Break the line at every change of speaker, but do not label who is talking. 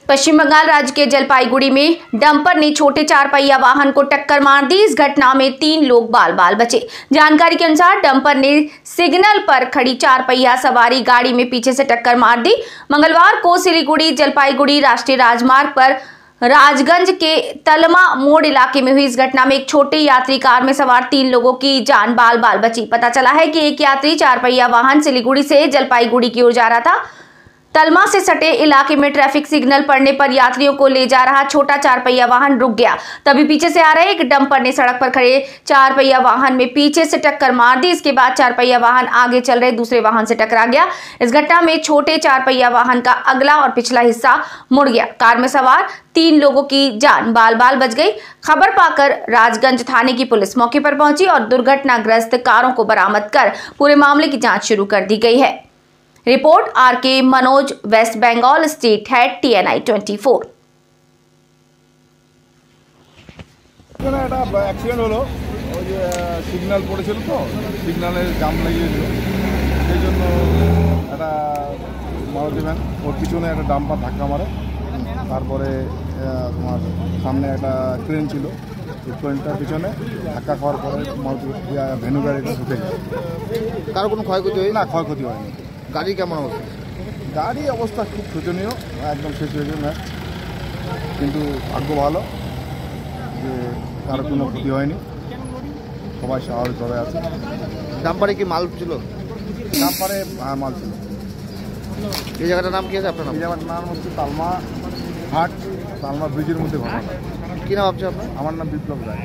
पश्चिम बंगाल राज्य के जलपाईगुड़ी में डंपर ने छोटे चार पहिया वाहन को टक्कर मार दी। इस घटना में 3 लोग बाल बाल बचे। जानकारी के अनुसार डंपर ने सिग्नल पर खड़ी चार पहिया सवारी गाड़ी में पीछे से टक्कर मार दी। मंगलवार को सिलीगुड़ी जलपाईगुड़ी राष्ट्रीय राजमार्ग पर राजगंज के तलमा मोड़ इलाके में हुई इस घटना में एक छोटे यात्री कार में सवार 3 लोगों की जान बाल बाल बची। पता चला है कि एक यात्री चार पहिया वाहन सिलीगुड़ी से जलपाईगुड़ी की ओर जा रहा था। तलमा से सटे इलाके में ट्रैफिक सिग्नल पड़ने पर यात्रियों को ले जा रहा छोटा चार पहिया वाहन रुक गया। तभी पीछे से आ रहे एक डंपर ने सड़क पर खड़े चार पहिया वाहन में पीछे से टक्कर मार दी। इसके बाद चार पहिया वाहन आगे चल रहे दूसरे वाहन से टकरा गया। इस घटना में छोटे चार पहिया वाहन का अगला और पिछला हिस्सा मुड़ गया। कार में सवार 3 लोगों की जान बाल बाल बच गई। खबर पाकर राजगंज थाने की पुलिस मौके पर पहुंची और दुर्घटनाग्रस्त कारों को बरामद कर पूरे मामले की जांच शुरू कर दी गई है। Report RK. Manoj, West Bengal state head TNI 24।
Accident হলো, ওই যে সিগন্যাল পড়েছিল তো, সিগন্যালের জাম লাগিয়েছিল, সেই জন্য একটা মারুতি ভ্যান ওর পিছনে একটা ডাম্পার ধাক্কা মারে। তারপরে তোমার সামনে একটা ক্রেন ছিল, এই ক্রেনটার পিছনে ধাক্কা খাওয়ার পরে মারুতি ভেনু গাড়িটা ঢুকে যায়।
কারো কোনো ক্ষয়ক্ষতি হয়নি?
না, ক্ষয়ক্ষতি হয়নি।
গাড়ি কেমন অবস্থা?
গাড়ি অবস্থা খুব শোচনীয়, একদম শেষ হয়ে গেছে ম্যাচ, কিন্তু ভাগ্য ভালো যে কারো কোনো ক্ষতি হয়নি, সবাই স্বাভাবিকভাবে আছে।
ডাম্পারে কি মাল ছিল?
ডাম্পারে মাল ছিল।
এই জায়গাটার নাম কি আছে আপনার?
এই জায়গাটার নাম হচ্ছে তালমা হাট, তালমা ব্রিজের মধ্যে ঘটনা।
কী নাম ভাবছে আপনার?
আমার নাম বিপ্লব রায়।